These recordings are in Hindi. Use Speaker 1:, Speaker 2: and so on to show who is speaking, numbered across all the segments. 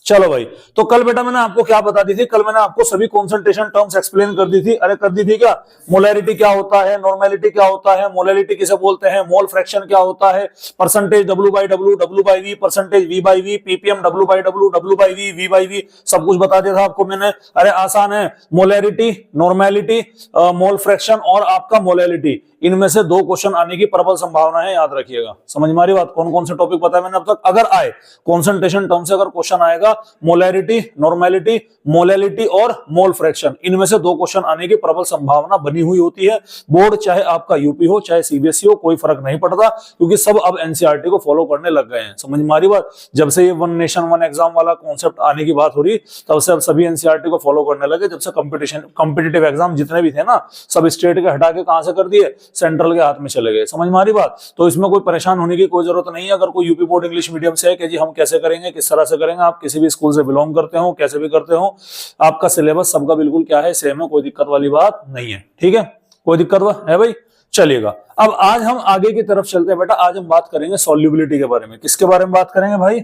Speaker 1: चलो भाई, तो कल बेटा मैंने आपको क्या बता दी थी, कल मैंने आपको सभी कॉन्सेंट्रेशन टर्म्स एक्सप्लेन कर दी थी। अरे कर दी थी क्या? मोलैरिटी क्या होता है, नॉर्मेलिटी क्या होता है, मोलैलिटी किसे बोलते हैं, मोल फ्रैक्शन क्या होता है, percentage W by W, W by V, percentage V by V, PPM W by W, W by V, V by V, सब कुछ बता दिया था आपको मैंने। अरे आसान है, मोलैरिटी, नॉर्मेलिटी, मोल फ्रैक्शन और आपका मोलैलिटी, इनमें से दो क्वेश्चन आने की प्रबल संभावना है, याद रखिएगा। समझ में आ रही बात? कौन कौन से टॉपिक बताया मैंने अब तक? अगर आए कॉन्सेंट्रेशन टर्म से अगर क्वेश्चन आएगा, मोलैरिटी, नॉर्मेलिटी, मोलैलिटी और मोल फ्रैक्शन, इनमें से दो क्वेश्चन आने की प्रबल संभावना बनी हुई होती है। बोर्ड चाहे आपका यूपी हो चाहे सीबीएसई हो, कोई फर्क नहीं पड़ता, क्योंकि सब अब एनसीईआरटी को फॉलो करने लग गए हैं। समझ में आ रही बात? जब से ये वन नेशन वन एग्जाम वाला कॉन्सेप्ट आने की बात हो रही, तब से अब सभी एनसीईआरटी को फॉलो करने लगे। जब से कॉम्पिटिटिव एग्जाम जितने भी थे ना, सब स्टेट के हटा के कहां से कर दिए, सेंट्रल के हाथ में चले गए। समझ में आ रही बात? तो इसमें कोई परेशान होने की कोई जरूरत नहीं है। अगर कोई यूपी बोर्ड इंग्लिश मीडियम से है कि जी हम कैसे करेंगे, किस तरह से करेंगे, आप किसी भी स्कूल से बिलोंग करते हो, कैसे भी करते हो, आपका सिलेबस सबका बिल्कुल क्या है, सेम है, कोई दिक्कत वाली बात नहीं है। ठीक है, कोई दिक्कत है भाई? चलिएगा, अब आज हम आगे की तरफ चलते हैं बेटा। आज हम बात करेंगे सॉल्युबिलिटी के बारे में। किसके बारे में बात करेंगे भाई?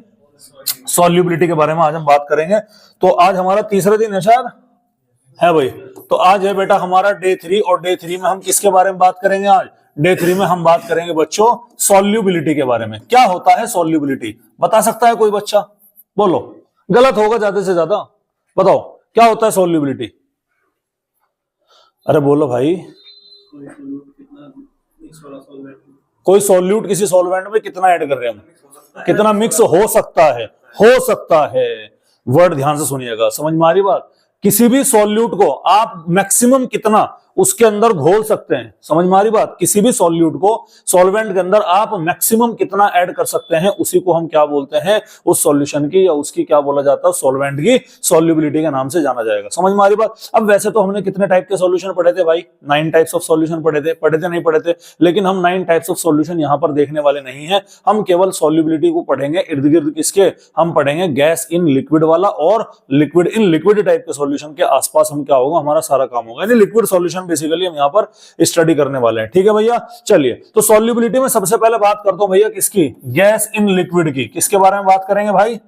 Speaker 1: सॉल्युबिलिटी के बारे में आज हम बात करेंगे। तो आज हमारा तीसरा दिन है शायद, है भाई? तो आज है बेटा हमारा डे 3, और डे 3 में हम किसके बारे में बात करेंगे? आज डे 3 में हम बात करेंगे बच्चों सॉल्युबिलिटी के बारे में। क्या होता है सॉल्युबिलिटी? बता सकता है कोई बच्चा? बोलो, गलत होगा ज्यादा से ज्यादा, बताओ क्या होता है सॉल्युबिलिटी? अरे बोलो भाई। कोई सॉल्यूट किसी सॉल्वेंट में कितना ऐड कर रहे हैं हम, कितना मिक्स हो सकता है, हो सकता है। वर्ड ध्यान से सुनिएगा, समझ में आ रही बात? किसी भी सॉल्यूट को आप मैक्सिमम कितना उसके अंदर घोल सकते हैं। समझ में आ रही बात? किसी भी सॉल्यूट को सॉल्वेंट के अंदर आप मैक्सिमम कितना ऐड कर सकते हैं, उसी को हम क्या बोलते हैं, उस सॉल्यूशन की या उसकी क्या बोला जाता है, सॉल्वेंट की सॉल्युबिलिटी के नाम से जाना जाएगा। समझ में आ रही बात? अब वैसे तो हमने कितने टाइप के सॉल्यूशन पढ़े थे भाई? 9 टाइप्स ऑफ सॉल्यूशन पढ़े थे नहीं पढ़े थे? लेकिन हम 9 टाइप्स ऑफ सॉल्यूशन यहां पर देखने वाले नहीं है। हम केवल सॉल्युबिलिटी को पढ़ेंगे। इर्द गिर्द किसके हम पढ़ेंगे? गैस इन लिक्विड वाला और लिक्विड इन लिक्विड टाइप के सॉल्यूशन के आसपास हम क्या होगा, हमारा सारा काम होगा। यानी लिक्विड सॉल्यूशन बेसिकली हम यहाँ पर स्टडी करने वाले हैं। ठीक है भैया? चलिए, तो सॉल्युबिलिटी में सबसे पहले बात करता हूं भैया किसकी? गैस इन लिक्विड की। किसके बारे में बात करेंगे भाई?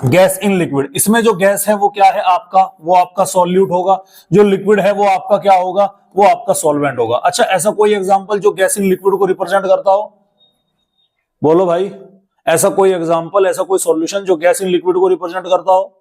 Speaker 1: Gas in liquid. इसमें जो गैस है वो क्या है आपका? वो आपका सॉल्यूट होगा। जो लिक्विड है वो आपका क्या होगा? वो आपका सॉल्वेंट होगा। अच्छा, ऐसा कोई एग्जांपल जो गैस इन लिक्विड को रिप्रेजेंट करता हो? बोलो भाई, ऐसा कोई एग्जांपल, ऐसा कोई सॉल्यूशन जो गैस इन लिक्विड को रिप्रेजेंट करता हो?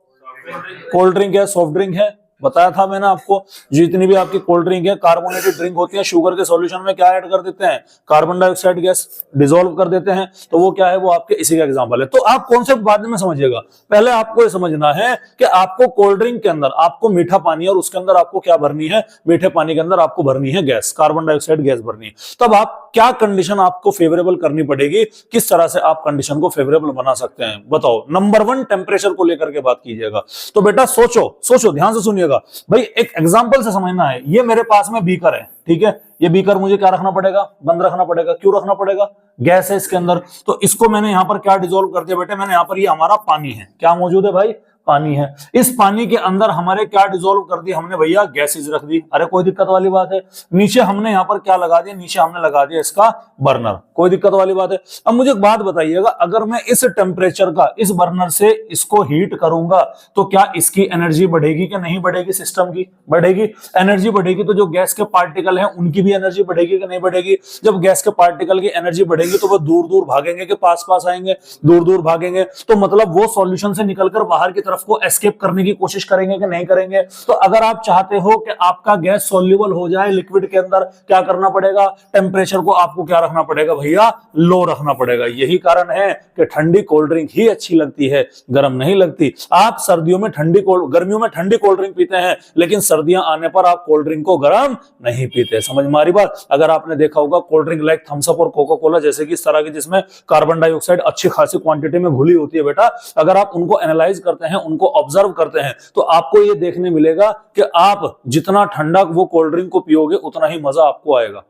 Speaker 1: कोल्ड ड्रिंक है, सॉफ्ट ड्रिंक है, बताया था मैंने आपको। जितनी भी आपकी कोल्ड ड्रिंक है, कार्बोनेटेड ड्रिंक होती है, शुगर के सॉल्यूशन में क्या ऐड कर देते हैं? कार्बन डाइऑक्साइड गैस डिसॉल्व कर देते हैं। तो वो क्या है? वो आपके इसी का एग्जांपल है। तो आप कॉन्सेप्ट बाद में समझिएगा, पहले आपको ये समझना है कि आपको कोल्ड ड्रिंक के अंदर आपको मीठा पानी और उसके अंदर आपको क्या भरनी है? मीठे पानी के अंदर आपको भरनी है गैस, कार्बन डाइऑक्साइड गैस भरनी है। तब आप क्या कंडीशन आपको फेवरेबल करनी पड़ेगी? किस तरह से आप कंडीशन को फेवरेबल बना सकते हैं? बताओ। नंबर 1 टेम्परेचर को लेकर के बात कीजिएगा। तो बेटा सोचो, ध्यान से सुनिएगा भाई। एक एग्जांपल से समझना है। ये मेरे पास में बीकर है, ठीक है? ये बीकर मुझे क्या रखना पड़ेगा? बंद रखना पड़ेगा। क्यों रखना पड़ेगा? गैस है इसके अंदर। तो इसको मैंने यहां पर क्या डिसॉल्व कर दिया बेटे? मैंने यहां पर ये हमारा पानी है, क्या मौजूद है भाई? पानी है। इस पानी के अंदर हमारे क्या डिसॉल्व कर दी हमने भैया? गैसेज रख दी। अरे कोई दिक्कत वाली बात है? नीचे हमने यहां पर क्या लगा दिया? नीचे हमने लगा दिया इसका बर्नर। कोई दिक्कत वाली बात है? अब मुझे एक बात बताइएगा, अगर मैं इस टेम्परेचर का इस बर्नर से इसको हीट करूंगा तो क्या इसकी एनर्जी बढ़ेगी कि नहीं बढ़ेगी? सिस्टम की बढ़ेगी। एनर्जी बढ़ेगी तो जो गैस के पार्टिकल हैं उनकी भी एनर्जी बढ़ेगी कि नहीं बढ़ेगी? जब गैस के पार्टिकल की एनर्जी बढ़ेगी तो वो दूर दूर भागेंगे कि पास पास आएंगे? दूर दूर भागेंगे। तो मतलब वो सॉल्यूशन से निकलकर बाहर की तरफ को एस्केप करने की कोशिश करेंगे कि नहीं करेंगे? तो अगर आप चाहते हो कि आपका गैस सॉल्युबल हो जाए लिक्विड के अंदर, क्या करना पड़ेगा? टेम्परेचर को आपको क्या रखना पड़ेगा भैया? लो रखना पड़ेगा। यही कारण है कि ठंडी कोल्ड ड्रिंक ही अच्छी लगती है, गर्म नहीं लगती। आप सर्दियों में गर्मियों में ठंडी कोल्ड ड्रिंक पीते हैं, लेकिन सर्दियां आने पर आप कोल्ड ड्रिंक को गर्म नहीं पीते। समझ में आ रही बात? अगर आपने देखा होगा cold drink like Thums Up और कोका कोला जैसे कि इस तरह की जिसमें कार्बन डाइऑक्साइड अच्छी खासी क्वांटिटी में घुली होती है बेटा, अगर आप उनको एनालाइज करते हैं, उनको ऑब्जर्व करते हैं, तो आपको ये देखने मिलेगा कि आप जितना ठंडा वो कोल्ड ड्रिंक को पियोगे उतना ही मजा आपको आएगा।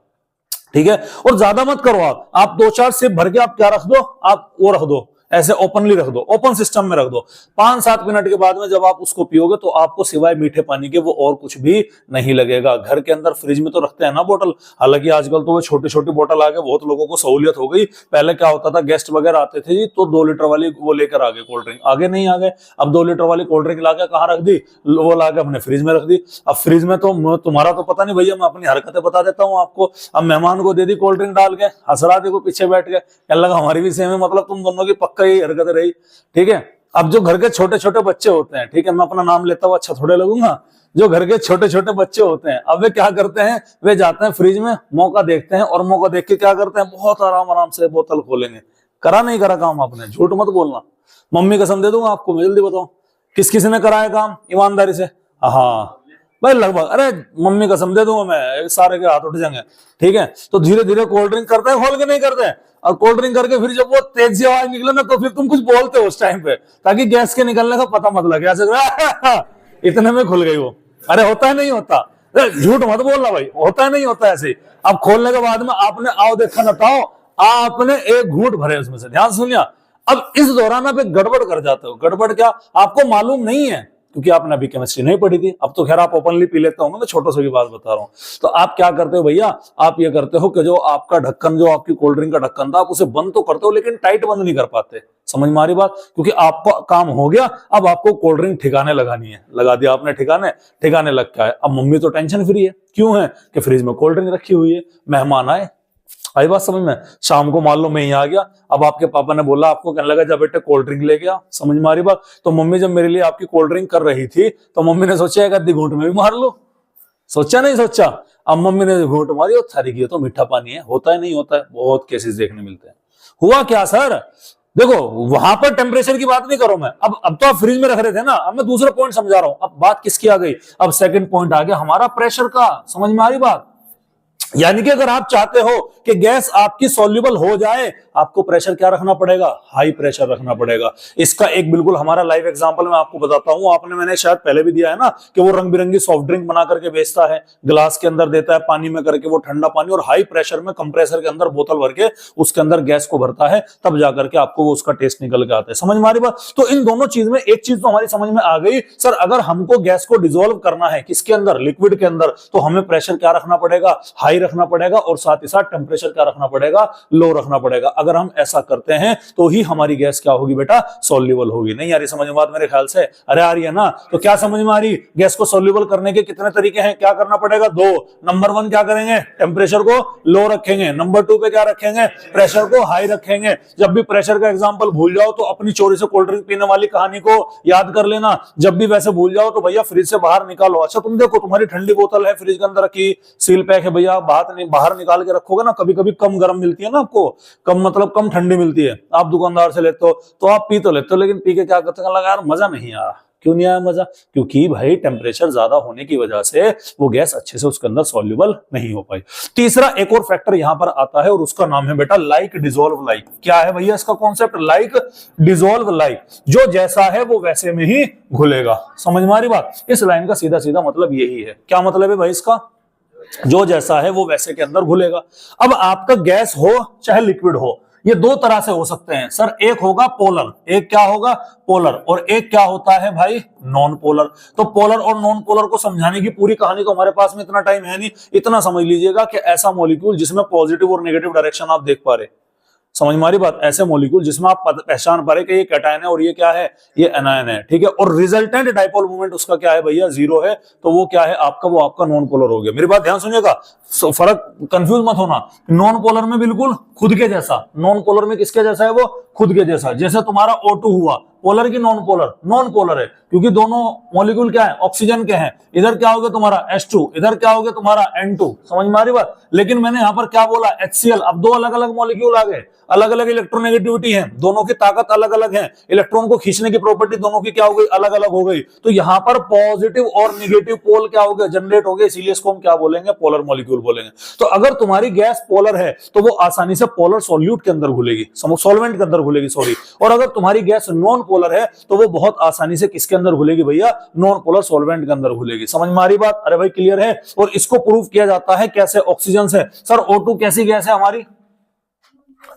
Speaker 1: ठीक है? और ज्यादा मत करो आप 2-4 सिप भर के आप क्या रख दो? आप वो रख दो, ऐसे ओपनली रख दो, ओपन सिस्टम में रख दो। 5-7 मिनट के बाद में जब आप उसको पियोगे तो आपको सिवाय मीठे पानी के वो और कुछ भी नहीं लगेगा। घर के अंदर फ्रिज में तो रखते हैं ना बोतल, हालांकि आजकल तो वो छोटी छोटी बोतल आ गए, बहुत लोगों को सहूलियत हो गई। पहले क्या होता था, गेस्ट वगैरह आते थे जी तो 2 लीटर वाली वो लेकर आ गए कोल्ड ड्रिंक, आगे नहीं आ गए। अब 2 लीटर वाली कोल्ड ड्रिंक लाके कहाँ रख दी, वो लाके अपने फ्रिज में रख दी। अब फ्रिज में तो तुम्हारा तो पता नहीं भैया, मैं अपनी हरकतें बता देता हूँ आपको। अब मेहमान को दे दी कोल्ड ड्रिंक डाल के, हंस रहा, देखो पीछे बैठ गए, क्या लगा हमारी भी सेम है, मतलब तुम दोनों की पक्का ही हरकत रही, ठीक है। अब जो घर के छोटे छोटे बच्चे होते हैं, ठीक है, मैं अपना नाम लेता हूँ, अच्छा थोड़े लगूंगा, जो घर के छोटे छोटे बच्चे होते हैं, अब वे क्या करते हैं, वे जाते हैं फ्रिज में, मौका देखते हैं और मौका देख के क्या करते हैं, बहुत आराम आराम से बोतल खोलेंगे। करा नहीं करा काम आपने, झूठ मत बोलना, मम्मी कसम दे दूंगा आपको, मैं जल्दी बताओ किस किसी ने कराया काम ईमानदारी से? हाँ भाई लगभग, अरे मम्मी कसम दे दूंगा मैं, सारे के हाथ उठ जाएंगे, ठीक है। तो धीरे धीरे कोल्ड ड्रिंक करते हैं, खोल के नहीं करते हैं, और कोल्ड ड्रिंक करके फिर जब वो तेज से आवाज निकले ना तो फिर तुम कुछ बोलते हो उस टाइम पे, ताकि गैस के निकलने का पता मत लगे, ऐसे इतने में खुल गई वो। अरे होता है नहीं होता, झूठ मत बोलना भाई, होता है नहीं होता ऐसे। अब खोलने के बाद में आपने आओ देखा न ताओ, आपने एक घूंट भरे उसमें से, ध्यान सुनिया। अब इस दौरान आप एक गड़बड़ कर जाते हो, गड़बड़ क्या, आपको मालूम नहीं है क्योंकि आपने अभी केमिस्ट्री नहीं पढ़ी थी। अब तो खैर आप ओपनली पी लेते होंगे, मैं छोटों से भी बात बता रहा हूं। तो आप क्या करते हो भैया, आप ये करते हो कि जो आपका ढक्कन, जो आपकी कोल्ड ड्रिंक का ढक्कन था, आप उसे बंद तो करते हो लेकिन टाइट बंद नहीं कर पाते। समझ में आ रही बात? क्योंकि आपका काम हो गया, अब आपको कोल्ड ड्रिंक ठिकाने लगानी है, लगा दिया आपने ठिकाने, ठिकाने लग गया है। अब मम्मी तो टेंशन फ्री है, क्यों है कि फ्रिज में कोल्ड ड्रिंक रखी हुई है, मेहमान आए, आई बात समझ में। शाम को मान लो मैं ही आ गया, अब आपके पापा ने बोला आपको, कहने लगा जब बेटे कोल्ड ड्रिंक लेके आ, समझ में आ रही बात। तो मम्मी जब मेरे लिए आपकी कोल्ड ड्रिंक कर रही थी तो मम्मी ने सोचा एक आधी घूंट में भी मार लो, सोचा नहीं सोचा? अब मम्मी ने घूंट मारी और थारी की तो मीठा पानी है, होता है नहीं होता है, बहुत केसेस देखने मिलते हैं। हुआ क्या सर, देखो वहां पर टेम्परेचर की बात नहीं करो मैं, अब तो आप फ्रिज में रख रहे थे ना, अब मैं दूसरा पॉइंट समझा रहा हूं। अब बात किसकी आ गई, अब सेकंड पॉइंट आ गया हमारा प्रेशर का, समझ में आ रही बात। यानी कि अगर आप चाहते हो कि गैस आपकी सॉल्युबल हो जाए, आपको प्रेशर क्या रखना पड़ेगा, हाई प्रेशर रखना पड़ेगा। इसका एक बिल्कुल हमारा लाइव एग्जांपल मैं आपको बताता हूं, आपने मैंने शायद पहले भी दिया है ना, कि वो रंग बिरंगी सॉफ्ट ड्रिंक बना करके बेचता है, ग्लास के अंदर देता है पानी में करके, वो ठंडा पानी, और हाई प्रेशर में कंप्रेसर के अंदर बोतल भर के उसके अंदर गैस को भरता है, तब जाकर के आपको वो उसका टेस्ट निकल के आता है। समझ में आ रही बात? तो इन दोनों चीज में एक चीज तो हमारी समझ में आ गई, सर अगर हमको गैस को डिसॉल्व करना है किसके अंदर, लिक्विड के अंदर, तो हमें प्रेशर क्या रखना पड़ेगा, हाई रखना पड़ेगा, और साथ ही साथ टेम्परेचर क्या रखना पड़ेगा, लो रखना पड़ेगा। अगर हम ऐसा करते हैं तो ही हमारी गैस क्या होगी बेटा, सॉल्युबल होगी। नहीं आ रही समझ में बात मेरे ख्याल से? अरे आ रही है ना? तो क्या समझ में आ रही, गैस को सॉल्युबल करने के कितने तरीके हैं, क्या करना पड़ेगा, 2। नंबर 1 क्या करेंगे, टेम्परेचर को लो रखेंगे। नंबर 2 पे क्या रखेंगे, प्रेशर को हाई रखेंगे। जब भी प्रेशर का एग्जांपल भूल जाओ तो अपनी चोरी से कोल्ड ड्रिंक पीने वाली कहानी को याद कर लेना। जब भी वैसे भूल जाओ तो भैया फ्रिज से बाहर निकालो। अच्छा तुम देखो तुम्हारी ठंडी बोतल है फ्रिज के अंदर रखी, सील पैक है भैया, बाहर निकाल के रखोगे ना, कभी कभी कम गर्म मिलती है ना आपको, कम मतलब कम ठंडी मिलती है, आप दुकानदार से लेते हो तो आप पी तो लेते हो, लेकिन पी के क्या करते हैं, लगा यार मजा नहीं आया। क्यों नहीं आया मजा? क्योंकि भाई टेम्परेचर ज्यादा होने की वजह से वो गैस अच्छे से उसके अंदर सॉल्युबल नहीं हो पाई। तीसरा एक और फैक्टर यहां पर आता है और उसका नाम है बेटा लाइक डिसॉल्व लाइक। क्या है भैया इसका कॉन्सेप्ट, लाइक डिसॉल्व लाइक, जो जैसा है वो वैसे में ही घुलेगा। समझ में आ रही बात? इस लाइन का सीधा सीधा मतलब यही है। क्या मतलब है भाई इसका, जो जैसा है वो वैसे के अंदर घुलेगा। अब आपका गैस हो चाहे लिक्विड हो, ये 2 तरह से हो सकते हैं सर, एक होगा पोलर, एक क्या होगा, पोलर, और एक क्या होता है भाई, नॉन पोलर। तो पोलर और नॉन पोलर को समझाने की पूरी कहानी तो हमारे पास में इतना टाइम है नहीं, इतना समझ लीजिएगा कि ऐसा मॉलिक्यूल जिसमें पॉजिटिव और नेगेटिव डायरेक्शन आप देख पा रहे, समझ में आ रही बात, ऐसे मॉलिक्यूल जिसमें आप पहचान पा रहे कि ये कैटायन है और ये क्या है, ये एनायन है, ठीक है। और रिजल्टेंट डाइपोल मोमेंट उसका क्या है भैया, 0 है, तो वो क्या है आपका, वो आपका नॉन पोलर हो गया। मेरी बात ध्यान सुनिएगा, फर्क कंफ्यूज मत होना। नॉन पोलर में बिल्कुल खुद के जैसा, नॉन पोलर में किसके जैसा है, वो खुद के जैसा। जैसे तुम्हारा O2 हुआ, पोलर की नॉन पोलर, नॉन पोलर है क्योंकि दोनों मॉलिक्यूल क्या है, ऑक्सीजन के हैं। इधर क्या हो गया तुम्हारा H2, इधर क्या हो गया तुम्हारा N2। समझ में आ रही बात? लेकिन मैंने यहां पर क्या बोला, HCl। अब 2 अलग अलग मॉलिक्यूल आ गए, अलग अलग इलेक्ट्रोनेगेटिविटी है, दोनों की ताकत अलग अलग है, इलेक्ट्रॉन को खींचने की प्रॉपर्टी दोनों की क्या हो गई, अलग अलग हो गई। तो यहां पर पॉजिटिव और नेगेटिव पोल क्या हो गया, जनरेट हो गए, इसीलिए इसको हम क्या बोलेंगे, पोलर मॉलिक्यूल बोलेंगे। तो अगर तुम्हारी गैस पोलर है तो वो आसानी से पोलर सॉल्यूट के अंदर घुलेगी, सॉल्वेंट के अंदर घुलेगी, सॉरी। और अगर तुम्हारी गैस नॉन पोलर है तो वो बहुत आसानी से किसके अंदर घुलेगी भैया, नॉन पोलर सॉल्वेंट के अंदर घुलेगी। समझ में आ रही बात? अरे भाई क्लियर है? और इसको प्रूव किया जाता है कैसे, ऑक्सीजन से। सर O2 कैसी गैस है हमारी,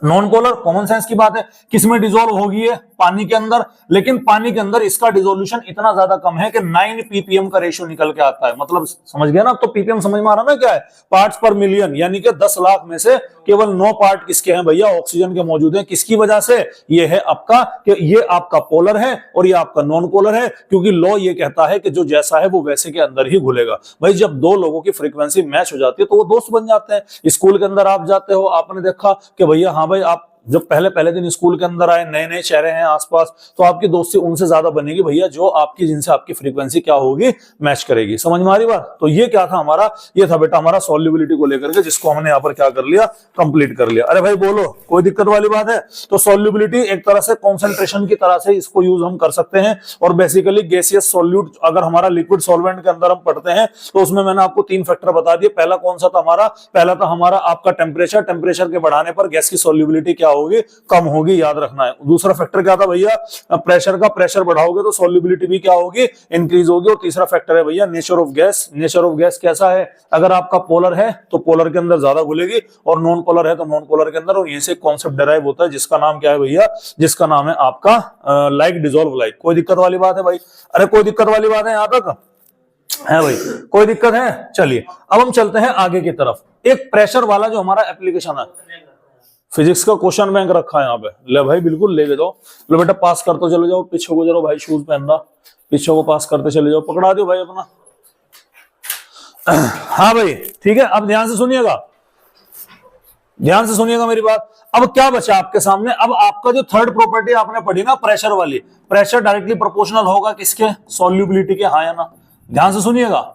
Speaker 1: नॉन पोलर कॉमन सेंस की बात है, किसमें डिसॉल्व होगी है? पानी के अंदर। लेकिन पानी के अंदर इसका डिसोल्यूशन इतना ज्यादा कम है कि 9 ppm का रेशियो निकल के आता है। मतलब समझ गया ना? तो पीपीएम समझ में आ रहा ना क्या है? पार्ट्स पर मिलियन, यानी कि 10 लाख में से केवल 9 पार्ट किसके हैं भैया? ऑक्सीजन के मौजूद हैं। किसकी वजह से? ये है आपका कि ये आपका पोलर है और ये आपका नॉन पोलर है, क्योंकि लॉ ये कहता है कि जो जैसा है वो वैसे के अंदर ही घुलेगा। भाई जब दो लोगों की फ्रीक्वेंसी मैच हो जाती है तो वो दोस्त बन जाते हैं। स्कूल के अंदर आप जाते हो, आपने देखा कि भैया हाँ भाई, आप जब पहले दिन स्कूल के अंदर आए, नए नए चेहरे हैं आसपास, तो आपकी दोस्ती उनसे ज्यादा बनेगी भैया जो आपकी, जिनसे आपकी फ्रीक्वेंसी क्या होगी? मैच करेगी। समझ में आ रही बात? तो ये क्या था हमारा? ये था बेटा हमारा सॉल्युबिलिटी को लेकर के, जिसको हमने यहाँ पर क्या कर लिया? कंप्लीट कर लिया। अरे भाई बोलो, कोई दिक्कत वाली बात है? तो सॉल्युबिलिटी एक तरह से कॉन्सेंट्रेशन की तरह से इसको यूज हम कर सकते हैं। और बेसिकली गैसियस सॉल्यूट, अगर हमारा लिक्विड सॉल्वेंट के अंदर हम पढ़ते हैं तो उसमें मैंने आपको 3 फैक्टर बता दिए। पहला कौन सा था हमारा? पहला था हमारा आपका टेम्परेचर। टेम्परेचर के बढ़ाने पर गैस की सॉल्युबिलिटी क्या होगी? कम होगी, याद रखना है। दूसरा फैक्टर क्या था भैया? प्रेशर का। प्रेशर बढ़ाओगे तो सॉल्युबिलिटी भी क्या होगी? इंक्रीज होगी। और तीसरा फैक्टर है भैया nature of gas. Nature of gas कैसा है? अगर आपका पोलर है तो पोलर के अंदर ज्यादा घुलेगी, और नॉन पोलर है तो नॉन पोलर के अंदर। और यहीं से कॉन्सेप्ट डिराइव होता है जिसका नाम क्या है भैया? जिसका नाम है आपका लाइक डिसॉल्व लाइक। कोई दिक्कत वाली बात है भाई? अरे कोई दिक्कत वाली बात है यहां तक? है भाई? कोई दिक्कत है? चलिए अब हम चलते हैं आगे की तरफ। एक प्रेशर वाला जो हमारा एप्लीकेशन है, फिजिक्स का क्वेश्चन बैंक रखा है यहाँ पे। ले भाई बिल्कुल लेके जाओ। लो बेटा पास करते चले जाओ, पीछे को जरो भाई, शूज पहनना, पीछे को पास करते चले जाओ। पकड़ा दो भाई अपना। हाँ भाई ठीक है, अब ध्यान से सुनिएगा, ध्यान से सुनिएगा मेरी बात। अब क्या बचा आपके सामने? अब आपका जो थर्ड प्रॉपर्टी आपने पढ़ी ना प्रेशर वाली, प्रेशर डायरेक्टली प्रोपोर्शनल होगा किसके? सॉल्युबिलिटी के। हाँ या ना? ध्यान से सुनिएगा,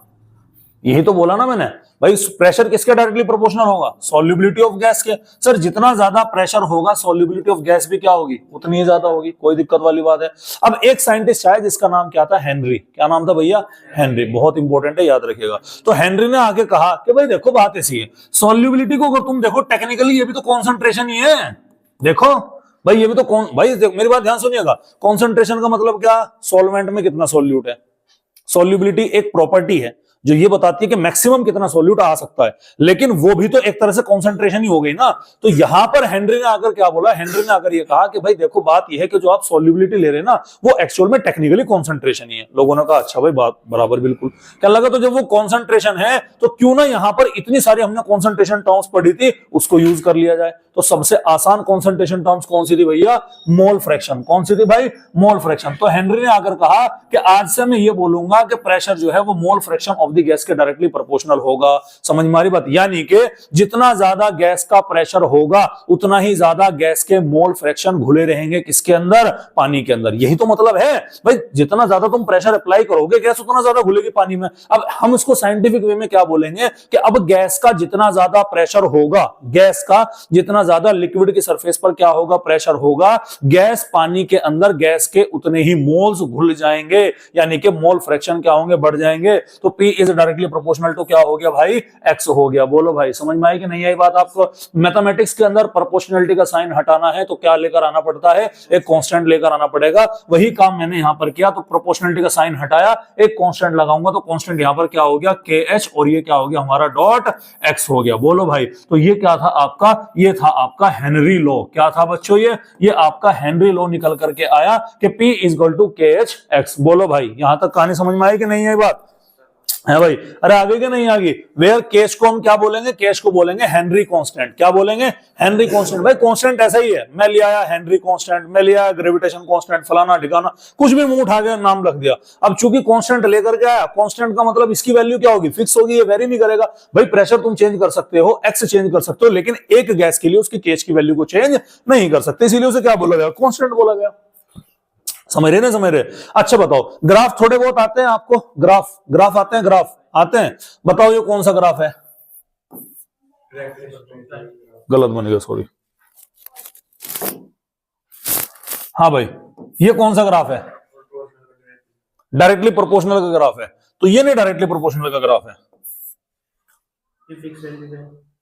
Speaker 1: यही तो बोला ना मैंने भाई। प्रेशर किसके डायरेक्टली प्रोपोर्शनल होगा? सॉल्युबिलिटी ऑफ गैस के। सर जितना ज्यादा प्रेशर होगा सॉल्युबिलिटी ऑफ गैस भी क्या होगी? उतनी ही ज्यादा होगी। कोई दिक्कत वाली बात है? अब एक साइंटिस्ट है जिसका नाम क्या था? हेनरी। क्या नाम था भैया? हेनरी। बहुत इंपॉर्टेंट है, याद रखिएगा। तो हेनरी ने आके कहा कि भाई देखो बात ऐसी है, सॉल्युबिलिटी को अगर तुम देखो टेक्निकली ये भी तो कॉन्सेंट्रेशन ही है। देखो भाई ये भी तो कौन भाई, मेरी बात ध्यान सुनिएगा। कॉन्सेंट्रेशन का मतलब क्या? सॉल्वेंट में कितना सॉल्यूट है। सॉल्युबिलिटी एक प्रॉपर्टी है जो ये बताती है कि मैक्सिमम कितना सॉल्यूट आ सकता है, लेकिन वो भी तो एक तरह से कंसंट्रेशन ही हो गई ना। तो यहां पर हेनरी ने आकर क्या बोला? हेनरी ने आकर ये कहा कि भाई देखो बात ये है कि जो आप सॉल्युबिलिटी ले रहे हैं ना वो एक्चुअल में टेक्निकली कंसंट्रेशन ही है। लोगों ने कहा अच्छा भाई बात बराबर, बिल्कुल। क्या लगा? तो जब वो कंसंट्रेशन है तो क्यों ना यहां पर इतनी सारी हमने कंसंट्रेशन टर्म्स पढ़ी थी उसको यूज कर लिया जाए। तो सबसे आसान कंसंट्रेशन टर्म्स कौन सी थी भैया? Mole fraction. कौन सी थी भाई? Mole fraction. तो हेनरी ने आकर कहा कि आज से मैं ये बोलूंगा कि प्रेशर जो है वो mole fraction of the gas के डायरेक्टली प्रोपोर्शनल होगा। समझ में आ रही बात? यानी कि जितना ज्यादा गैस का प्रेशर होगा उतना ही ज्यादा गैस के मोल फ्रैक्शन घुले रहेंगे किसके अंदर? पानी के अंदर। यही तो मतलब है भाई, जितना ज्यादा तुम प्रेशर अप्लाई करोगे गैस उतना ज्यादा घुलेगी पानी में। अब हम इसको साइंटिफिक वे में क्या बोलेंगे कि अब गैस का जितना ज्यादा प्रेशर होगा, गैस का जितना ज्यादा लिक्विड की सरफेस पर क्या होगा? प्रेशर होगा, गैस पानी के अंदर गैस के उतने ही मोल्स घुल जाएंगे, यानी कि मोल फ्रैक्शन क्या होंगे? बढ़ जाएंगे। तो P is directly proportional to क्या हो गया भाई? X हो गया। बोलो भाई समझ में आई कि नहीं आई बात आपको? मैथमेटिक्स के अंदर प्रोपोर्शनलिटी का साइन हटाना है तो क्या लेकर आना पड़ता है? एक कांस्टेंट लेकर आना पड़ेगा। वही काम मैंने यहां पर किया। तो प्रोपोर्शनलिटी का साइन हटाया, एक कांस्टेंट लगाऊंगा तो कांस्टेंट यहां पर क्या हो गया? KH, और ये क्या हो गया हमारा? डॉट X हो गया। बोलो भाई, तो ये क्या था आपका? ये था आपका हेनरी लॉ। क्या था बच्चों? ये आपका हेनरी लॉ निकल करके आया कि P is equal to KH X। बोलो भाई यहां तक कहानी समझ में आई कि नहीं आई बात? है भाई? अरे आगे क्या नहीं आगे? वेयर केस को हम क्या बोलेंगे? केस को बोलेंगे हेनरी कांस्टेंट। क्या बोलेंगे? Henry constant. भाई कांस्टेंट ऐसा ही है, मैं ले आया हेनरी कांस्टेंट, मैं ले आया ग्रेविटेशन कांस्टेंट, फलाना ठिकाना, कुछ भी मुंह उठा के नाम रख दिया। अब चूंकि कांस्टेंट लेकर के आया, कांस्टेंट का मतलब इसकी वैल्यू क्या होगी? फिक्स होगी, ये वेरी नहीं करेगा। भाई प्रेशर तुम चेंज कर सकते हो, एक्स चेंज कर सकते हो, लेकिन एक गैस के लिए उसकी केस की वैल्यू को चेंज नहीं कर सकते, इसीलिए उसे क्या बोला गया? कांस्टेंट बोला गया। समझ रहे ना? समझ रहे? अच्छा बताओ, ग्राफ थोड़े बहुत आते हैं आपको? ग्राफ आते हैं? ग्राफ आते हैं? बताओ ये कौन सा ग्राफ है? गलत बन गया, सॉरी। हाँ भाई, ये कौन सा ग्राफ है? डायरेक्टली प्रोपोर्शनल का ग्राफ है। तो ये नहीं डायरेक्टली प्रोपोर्शनल का ग्राफ है,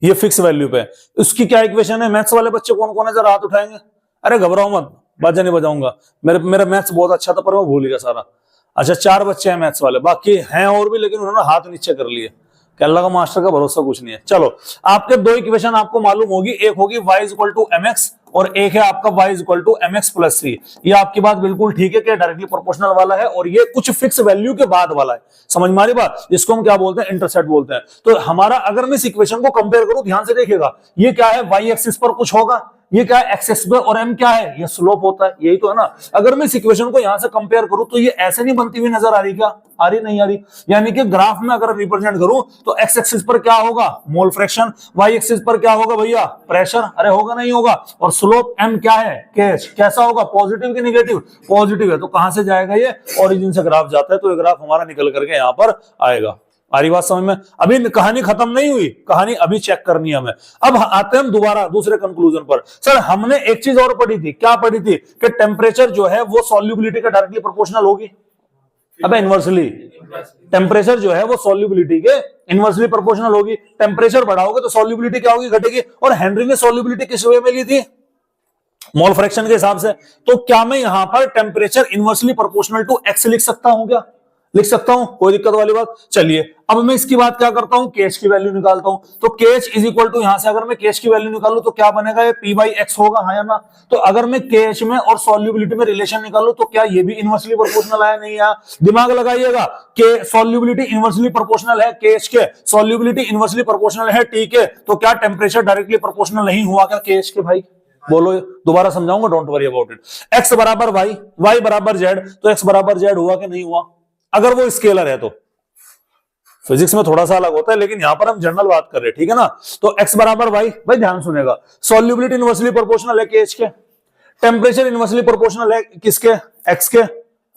Speaker 1: ये फिक्स वैल्यू पे। उसकी क्या इक्वेशन है? मैथ्स वाले बच्चे कौन कौन है जरा हाथ उठाएंगे? अरे घबराओ मत, बाजा नहीं बजाऊंगा। मेरा मैथ्स बहुत अच्छा था पर मैं भूल गया सारा। अच्छा 4 बच्चे हैं मैथ्स वाले, बाकी हैं और भी लेकिन उन्होंने हाथ नीचे कर लिए। क्या लगा मास्टर का भरोसा कुछ नहीं है। चलो आपके दो इक्वेशन आपको मालूम होगी, एक होगी y इक्वल टू mx और एक है आपका y equal to mx plus 3। ये आपकी बात बिल्कुल ठीक है कि डायरेक्टली प्रोपोर्शनल वाला है और ये कुछ फिक्स वैल्यू के बाद वाला है। समझ में आ रही बात? जिसको हम क्या बोलते हैं, इंटरसेप्ट बोलते हैं। तो हमारा अगर मैं इस इक्वेशन को कंपेयर करूं, ध्यान से देखिएगा, ये क्या है, y एक्सिस पर कुछ होगा, ये क्या है एक्स एक्सिस पे, और m क्या है, ये स्लोप होता है, यही तो है ना। अगर मैं इस इक्वेशन को यहां से कंपेयर करूं तो ये ऐसे नहीं बनती हुई नजर आ रही, क्या आ रही, नहीं आ रही। यानी कि ग्राफ में अगर रिप्रेजेंट करूं तो एक्स एक्सिस पर क्या होगा, मोल फ्रैक्शन, वाई एक्सिस पर क्या होगा भैया, प्रेशर, अरे होगा नहीं होगा, और स्लोप m क्या है, केच, कैसा होगा, पॉजिटिव कि निगेटिव, पॉजिटिव है। तो कहां से जाएगा ये, ओरिजिन से ग्राफ जाता है, तो ये ग्राफ हमारा निकल करके यहां पर आएगा। आ रही बात समझ में? अभी कहानी खत्म नहीं हुई, कहानी अभी चेक करनी है हमें। अब आते हैं हम दोबारा दूसरे कंक्लूजन पर। सर हमने एक चीज और पढ़ी थी, क्या पढ़ी थी, कि टेम्परेचर जो है वो सॉल्युबिलिटी का डायरेक्टली प्रोपोर्शनल होगी। अबे इनवर्सली, टेम्परेचर जो है वो सॉल्युबिलिटी के इनवर्सली प्रोपोर्शनल होगी। टेम्परेचर बढ़ाओगे तो सॉल्युबिलिटी क्या होगी, घटेगी। और हेनरी ने सॉल्युबिलिटी किस वे में ली थी, मोल फ्रैक्शन के हिसाब से। तो क्या मैं यहां पर temperature inversely proportional to X लिख सकता हूं, क्या लिख सकता हूं, कोई दिक्कत वाली बात। चलिए अब मैं इसकी बात क्या करता हूं, केएच की वैल्यू निकालता हूं। तो केएच इज इक्वल टू, यहां से अगर मैं केएच की वैल्यू निकालूं तो क्या बनेगा, ये पी बाई एक्स होगा, हाँ या ना। तो अगर मैं केएच में और सॉल्युबिलिटी में रिलेशन निकालूं तो क्या ये भी इनवर्सली प्रोपोर्शनल आया, नहीं आया। दिमाग लगाइएगा कि सॉल्युबिलिटी इनवर्सली प्रोपोर्शनल है केएच के, सॉल्युबिलिटी इनवर्सली प्रोपोर्शनल है टी के, तो क्या टेम्परेचर डायरेक्टली प्रोपोर्शनल नहीं हुआ क्या केएच के, भाई बोलो, दोबारा समझाऊंगा, don't worry about it. X बराबर वाई, वाई बराबर जेड, तो एक्स बराबर जेड हुआ कि नहीं हुआ, अगर वो स्केलर है तो। फिजिक्स में थोड़ा सा अलग होता है, लेकिन यहां पर हम जनरल बात कर रहे हैं, ठीक है ना। तो x बराबर y, भाई ध्यान सुनेगा, सॉल्युबिलिटी इनवर्सली प्रोपोर्शनल है केएच के, टेम्परेचर इनवर्सली प्रोपोर्शनल है किसके, x के।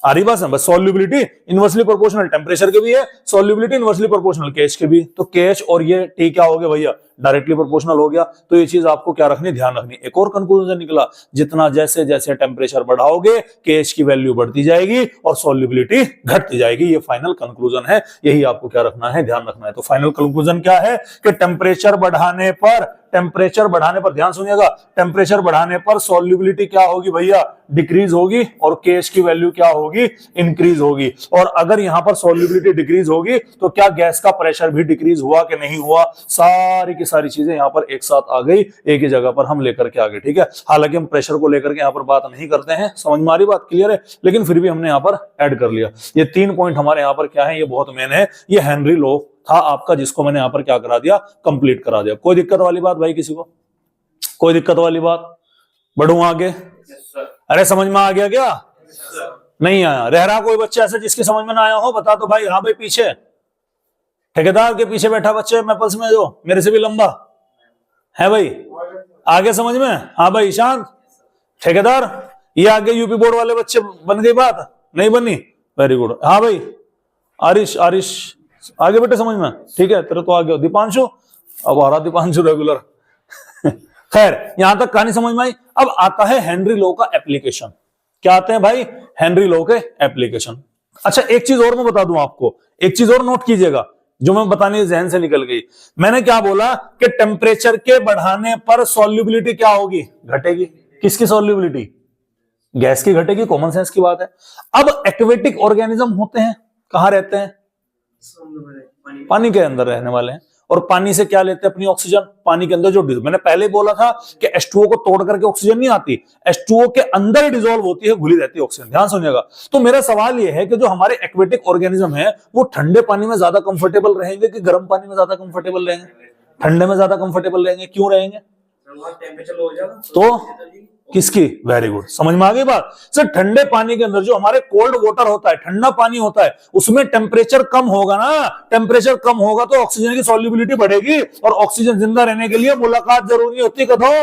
Speaker 1: आ रही बात समझ, सॉल्युबिलिटी इनवर्सली प्रोपोर्शनल टेम्परेचर के भी है, सॉल्युबिलिटी इनवर्सली प्रोपोर्शनल केएच के भी। तो केएच और ये टी क्या हो गया भैया, डायरेक्टली प्रोपोर्शनल हो गया। तो ये चीज आपको क्या रखनी, ध्यान रखनी। एक और कंक्लूजन निकला, जितना जैसे जैसे टेम्परेचर बढ़ाओगे केएच की वैल्यू बढ़ती जाएगी और सॉल्युबिलिटी घटती जाएगी। ये फाइनल कंक्लूजन है, यही आपको क्या रखना है, ध्यान रखना है। तो फाइनल कंक्लूजन क्या है कि टेम्परेचर बढ़ाने पर ध्यान सुनिएगा, टेम्परेचर बढ़ाने पर सॉल्युबिलिटी क्या होगी भैया, डिक्रीज होगी, और केएच की वैल्यू क्या होगी, इंक्रीज होगी। और अगर यहां पर सॉल्युबिलिटी डिक्रीज होगी तो क्या गैस का प्रेशर भी डिक्रीज हुआ कि नहीं हुआ। सारी की सारी चीजें यहां पर एक साथ आ गई, एक ही जगह पर हम लेकर के आ गए, ठीक है। हालांकि हम प्रेशर को लेकर के यहां पर बात नहीं करते हैं, समझ में आ रही बात, क्लियर है, लेकिन फिर भी हमने यहां पर ऐड कर लिया। ये 3 पॉइंट हमारे यहां पर क्या है, ये बहुत मेन है। ये हेनरी लॉ था आपका, जिसको मैंने यहां पर क्या करा दिया, कंप्लीट करा दिया। कोई दिक्कत वाली बात भाई, किसी को कोई दिक्कत वाली बात, बढ़ूं आगे। अरे समझ में आ गया क्या, नहीं आया, रह रहा कोई बच्चा ऐसा जिसके समझ में ना आया हो, बता दो भाई। हाँ भाई, पीछे ठेकेदार के पीछे बैठा बच्चे मैपल्स में, जो मेरे से भी लंबा है भाई, आगे समझ में। हाँ भाई शांत, ठेकेदार, ये आगे यूपी बोर्ड वाले बच्चे, बन गई बात, नहीं बनी, वेरी गुड। हाँ भाई आरिश, आरिश आगे बेटे समझ में, ठीक है, तेरे तो आगे। दीपांशु, अब आ रहा दीपांशु रेगुलर खैर यहां तक कहानी समझ में आई। अब आता है हेनरी लॉ का एप्लीकेशन। क्या आते हैं भाई, हेनरी लॉ के एप्लीकेशन। अच्छा एक चीज और मैं बता दूं आपको, एक चीज और नोट कीजिएगा, जो मैं बताने जहन से निकल गई। मैंने क्या बोला कि टेम्परेचर के बढ़ाने पर सॉल्युबिलिटी क्या होगी, घटेगी। किसकी सॉल्युबिलिटी, गैस की घटेगी, कॉमन सेंस की बात है। अब एक्वेटिक ऑर्गेनिज्म होते हैं, कहां रहते हैं, पानी के अंदर रहने वाले हैं। और पानी से क्या लेते हैं, अपनी ऑक्सीजन। पानी के अंदर जो मैंने पहले बोला था कि H2O को तोड़ करके ऑक्सीजन नहीं आती, H2O के अंदर ही डिसॉल्व होती है, घुली रहती है ऑक्सीजन। ध्यान सुनिएगा। तो मेरा सवाल यह है कि जो हमारे एक्वेटिक ऑर्गेनिज्म है वो ठंडे पानी में ज्यादा कंफर्टेबल रहेंगे कि गर्म पानी में ज्यादा कंफर्टेबल रहेंगे, ठंडे में ज्यादा कंफर्टेबल रहेंगे। क्यों रहेंगे, तो किसकी, वेरी गुड, समझ में आ गई बात। सर ठंडे पानी के अंदर जो हमारे कोल्ड वाटर होता है, ठंडा पानी होता है, उसमें टेम्परेचर कम होगा ना, टेम्परेचर कम होगा तो ऑक्सीजन की सॉल्युबिलिटी बढ़ेगी, और ऑक्सीजन जिंदा रहने के लिए मुलाकात जरूरी होती, कथो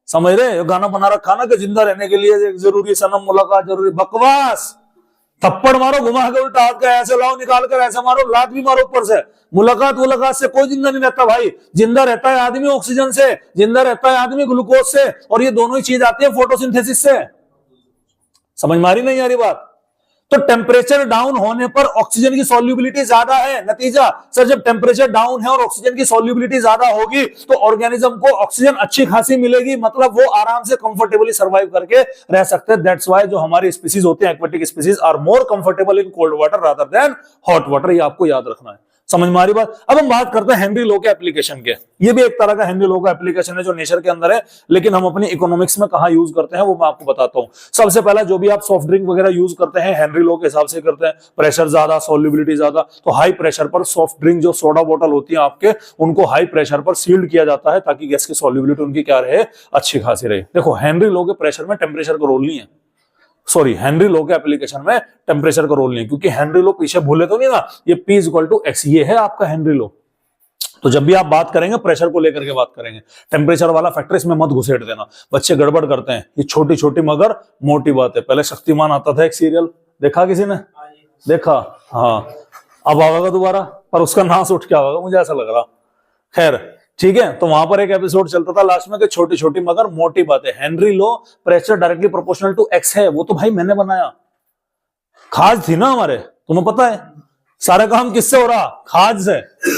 Speaker 1: समझ रहे, गाना बना रखा ना कि जिंदा रहने के लिए जरूरी सनम मुलाकात जरूरी, बकवास। थप्पड़ मारो घुमा के उल्टा हाथ का, ऐसे लाओ निकाल कर ऐसे मारो, लात भी मारो ऊपर से। मुलाकात से कोई जिंदा नहीं रहता भाई, जिंदा रहता है आदमी ऑक्सीजन से, जिंदा रहता है आदमी ग्लूकोज से, और ये दोनों ही चीज आती है फोटोसिंथेसिस से। समझ में आ रही नहीं आ रही बात। तो टेम्परेचर डाउन होने पर ऑक्सीजन की सॉल्युबिलिटी ज्यादा है। नतीजा सर, जब टेम्परेचर डाउन है और ऑक्सीजन की सॉल्युबिलिटी ज्यादा होगी तो ऑर्गेनिज्म को ऑक्सीजन अच्छी खासी मिलेगी, मतलब वो आराम से कंफर्टेबली सर्वाइव करके रह सकते हैं। दैट्स व्हाई जो हमारी स्पीसीज होते हैं, aquatic species, are more comfortable in cold water rather than hot water. ये आपको याद रखना है। समझ में आ रही बात। अब हम बात करते हैं हेनरी लॉ के एप्लीकेशन के। ये भी एक तरह का हेनरी लॉ का एप्लीकेशन है जो नेचर के अंदर है, लेकिन हम अपनी इकोनॉमिक्स में कहां यूज करते हैं वो मैं आपको बताता हूं। सबसे पहला, जो भी आप सॉफ्ट ड्रिंक वगैरह यूज करते हैं हेनरी लॉ के हिसाब से करते हैं। प्रेशर ज्यादा, सॉल्युबिलिटी ज्यादा, तो हाई प्रेशर पर सॉफ्ट ड्रिंक जो सोडा बोतल होती है आपके, उनको हाई प्रेशर पर सील्ड किया जाता है ताकि गैस की सॉल्युबिलिटी उनकी क्या रहे, अच्छी खासी रहे। देखो हेनरी लॉ के प्रेशर में टेम्परेचर का रोल नहीं है, सॉरी हेनरी लॉ के एप्लीकेशन में टेम्परेचर का रोल नहीं, क्योंकि हेनरी लॉ पीछे भूले तो नहीं ना, ये P = X, ये है आपका हेनरी लॉ। तो जब भी आप बात करेंगे प्रेशर को लेकर के बात करेंगे, टेम्परेचर वाला फैक्टर इसमें मत घुसेड़ देना, बच्चे गड़बड़ करते हैं। ये छोटी छोटी मगर मोटी बात है। पहले शक्तिमान आता था एक सीरियल, देखा किसी ने? देखा? हाँ, अब आएगा दोबारा, पर उसका नाश उठ के आएगा मुझे ऐसा लग रहा। खैर ठीक है, तो वहां पर एक एपिसोड चलता था लास्ट में कि छोटी छोटी मगर मोटी बातें। Henry law pressure directly proportional to X है, वो तो भाई मैंने बनाया, खाज थी ना हमारे, तुम्हें पता है सारा काम किससे हो रहा, खाज से।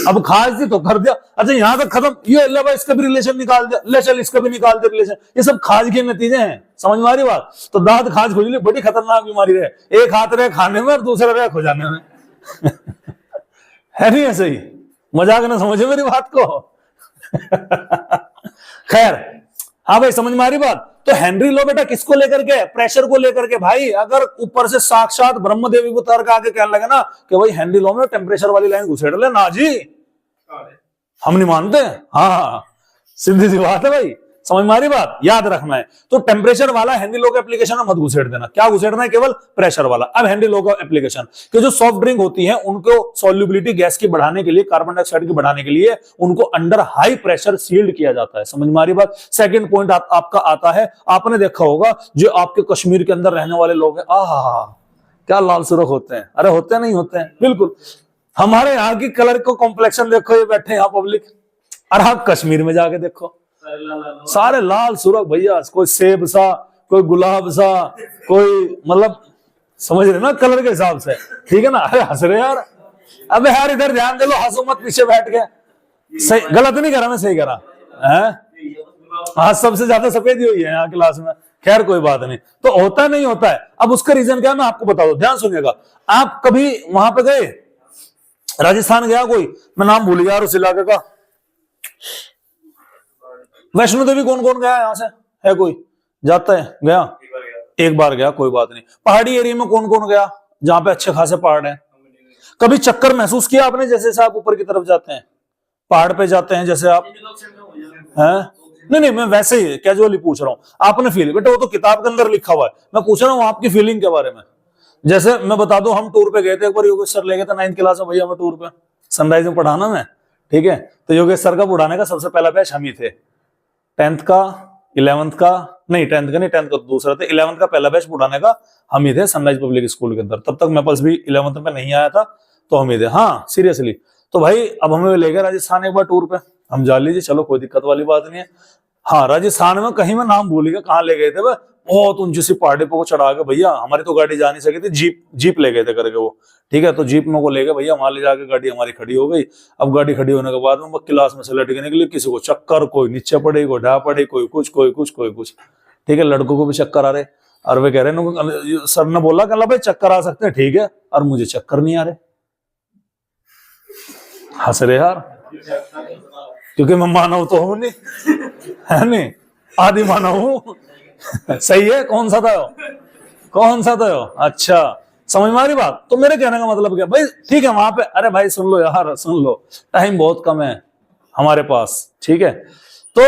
Speaker 1: अब खाज थी तो कर दिया, अच्छा यहां तक खत्म, ये अल्लाह भाई इसका भी रिलेशन निकाल दिया, ले चल इसका भी निकाल दे रिलेशन, ये सब खाज के नतीजे हैं। समझ में आ रही बात? तो दांत खाज खुजली बड़ी खतरनाक बीमारी है, एक हाथ रहे खाने में और दूसरा रहे खुजाने में है नहीं ऐसे ही? मजाक ना समझे मेरी बात को खैर हाँ भाई, समझ में आ रही बात? तो हेनरी लॉ बेटा किसको लेकर के? प्रेशर को लेकर के। भाई अगर ऊपर से साक्षात ब्रह्मदेवी को उतर के आके कहने लगे ना कि भाई हेनरी लॉ में टेम्परेचर वाली लाइन घुसेड़ ले ना जी, हम नहीं मानते। हाँ, सीधी सी बात है भाई, समझ में आ रही बात? याद रखना है। तो टेम्परेचर वाला हेनरी लॉ का एप्लीकेशन में मत घुसेड़ देना। क्या घुसेड़ना है? केवल प्रेशर वाला। अब हेनरी लॉ का एप्लीकेशन कि जो सॉफ्ट ड्रिंक होती है उनको सॉल्युबिलिटी गैस की बढ़ाने के लिए, कार्बन डाइऑक्साइड की बढ़ाने के लिए उनको अंडर हाई प्रेशर सील्ड किया जाता है। समझ में आ रही बात? सेकंड पॉइंट आपका आता है, आपने देखा होगा जो आपके कश्मीर के अंदर रहने वाले लोग हैं, आहा क्या लाल सुर्ख होते हैं। अरे होते हैं, नहीं होते हैं? बिल्कुल। हमारे यहाँ की कलर को कॉम्प्लेक्शन देखो, ये बैठे यहाँ पब्लिक, और आप कश्मीर में जाके देखो सारे लाल सुर्ख भैया, कोई सेब सा, कोई गुलाब सा, कोई मतलब समझ रहे ना कलर के हिसाब से, ठीक है ना? अरे हंस रहे यार, अबे यार इधर ध्यान दे लो, हंसो मत पीछे बैठ के। सही गलत नहीं करा मैं, सही करा है? हाँ, सबसे ज्यादा सफेद ही हुई है यहाँ क्लास में। खैर कोई बात नहीं, तो होता नहीं होता है। अब उसका रीजन क्या है मैं आपको बता दूं, ध्यान सुनिएगा। आप कभी वहां पे गए, राजस्थान गया कोई, मैं नाम भूल गया उस इलाके का, वैष्णो देवी कौन कौन गया यहां से? है कोई जाता है? गया? एक बार गया, कोई बात नहीं। पहाड़ी एरिया में कौन कौन गया जहां पे अच्छे खासे पहाड़ हैं? कभी चक्कर महसूस किया आपने जैसे आप ऊपर की तरफ जाते हैं, पहाड़ पे जाते हैं जैसे आप हैं? नहीं, मैं वैसे ही कैजुअली पूछ रहा हूं, आपने फील, बेटा वो तो किताब के अंदर लिखा हुआ है, मैं पूछ रहा हूँ आपकी फीलिंग के बारे में। जैसे मैं बता दूं, हम टूर पे गए थे एक बार, योगेश सर ले गए थे 9th क्लास में भैया, मैं टूर पे सनराइज में पढ़ाना मैं, ठीक है? तो योगेश सर का पढ़ाने का सबसे पहला बैच हम ही थे, 10th का, 11th का, नहीं 10th का नहीं, 10th का तो दूसरा था, 11th का पहला बैच उड़ाने का हम ही थे सनराइज पब्लिक स्कूल के अंदर। तब तक मैं पास भी 11th में नहीं आया था, तो हम ही थे। हाँ सीरियसली। तो भाई अब हमें ले गए राजस्थान एक बार टूर पे, हम जा लीजिए, चलो कोई दिक्कत वाली बात नहीं है। हाँ राजस्थान में कहीं मैं नाम भूल गया कहाँ ले गए थे, बहुत ऊंची सी पहाड़ी पे वो चढ़ा के भैया, हमारी तो गाड़ी जा नहीं सकी थी, जीप ले गए थे करके वो, ठीक है? तो जीप में को ले गए भैया, वहां ले जाके गाड़ी हमारी खड़ी हो गई। अब गाड़ी खड़ी होने के बाद में क्लास में से लट के निकली, किसी को चक्कर, कोई नीचे पड़े, कोई ढा पड़े, कोई कुछ कोई कुछ कोई कुछ, ठीक है? लड़कों को भी चक्कर आ रहे, और वे कह रहे, सर ने बोला कि भाई चक्कर आ सकते हैं, ठीक है, और मुझे चक्कर नहीं आ रहे। हंस रहे यार, क्योंकि मैं मानव तो हूं नहीं, है नहीं, आदि मानव हूं सही है? कौन सा था अच्छा, समझ में आ रही बात? तो मेरे कहने का मतलब क्या भाई, ठीक है वहां पे, अरे भाई सुन लो यार, सुन लो, टाइम बहुत कम है हमारे पास, ठीक है? तो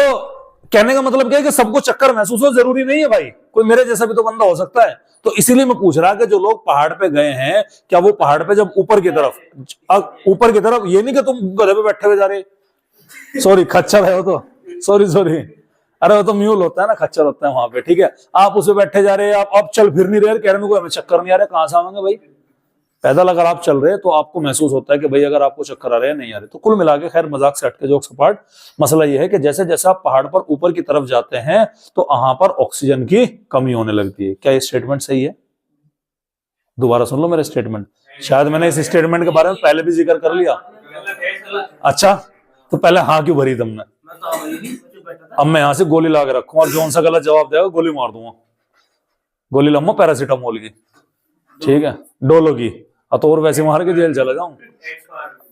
Speaker 1: कहने का मतलब क्या है कि सबको चक्कर महसूस हो जरूरी नहीं है भाई, कोई मेरे जैसा भी तो बंदा हो सकता है। तो इसीलिए मैं पूछ रहा कि जो लोग पहाड़ पे गए हैं, क्या वो पहाड़ पे जब ऊपर की तरफ, ये नहीं कि तुम गधे पे बैठे हुए जा रहे, सॉरी खच्चर है वो तो, सॉरी, अरे वो तो म्यूल होता है ना, खच्चर होता है वहां पे, ठीक है? आप उसे बैठे जा रहे हैं, आप चल फिर नहीं रहे, कह रहे हैं हमें चक्कर नहीं आ रहा, कहां से आवेंगे भाई? पैदल अगर आप चल रहे हैं तो आपको महसूस होता है कि भाई अगर आपको चक्कर आ रहे हैं नहीं आ रहे। तो कुल मिला के, खैर मजाक से हटके जोक सपाट, मसला यह है कि जैसे जैसे आप पहाड़ पर ऊपर की तरफ जाते हैं तो वहां पर ऑक्सीजन की कमी होने लगती है। क्या ये स्टेटमेंट सही है? दोबारा सुन लो मेरा स्टेटमेंट, शायद मैंने इस स्टेटमेंट के बारे में पहले भी जिक्र कर लिया। अच्छा, तो पहले हाँ क्यों भरी तुमने? अब मैं यहां से गोली ला के रखूं और जौन सा गलत जवाब देगा गोली मार दूंगा, गोली लम्बो पैरासीटामोल की, ठीक है, डोलो की, तो और वैसे मार के जेल चला जाऊं।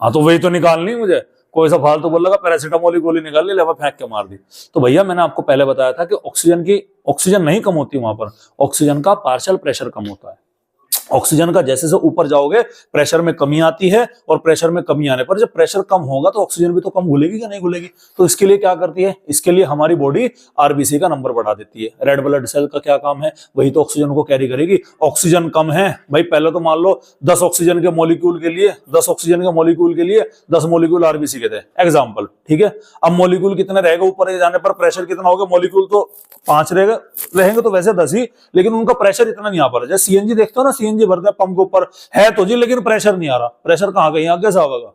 Speaker 1: हाँ तो वही तो निकालनी मुझे, कोई सा फालतू बोल लगा पैरासीटामोल की गोली निकाल ली, लेवा फेंक के मार दी। तो भैया मैंने आपको पहले बताया था कि ऑक्सीजन नहीं कम होती वहां पर, ऑक्सीजन का पार्शियल प्रेशर कम होता है। ऑक्सीजन का जैसे जैसे ऊपर जाओगे प्रेशर में कमी आती है, और प्रेशर में कमी आने पर जब प्रेशर कम होगा तो ऑक्सीजन भी तो कम घुलेगी या नहीं घुलेगी। तो इसके लिए क्या करती है, इसके लिए हमारी बॉडी आरबीसी का नंबर बढ़ा देती है। रेड ब्लड सेल का क्या काम है, वही तो ऑक्सीजन को कैरी करेगी। ऑक्सीजन कम है भाई, पहले तो मान लो 10 ऑक्सीजन के मॉलिक्यूल के लिए 10 ऑक्सीजन के मॉलिक्यूल के लिए 10 मॉलिक्यूल आरबीसी के थे एग्जाम्पल, ठीक है। अब मॉलिक्यूल कितने रहेगा, ऊपर जाने पर प्रेशर कितना होगा, मॉलिक्यूल तो 5 रहेंगे तो वैसे 10 ही, लेकिन उनका प्रेशर इतना नहीं आ पा रहा। जैसे सीएनजी देखते हो ना, सीएनजी भरते हैं पंप के ऊपर है तो जी, लेकिन प्रेशर नहीं आ रहा। प्रेशर कहां गई, आगे से आएगा,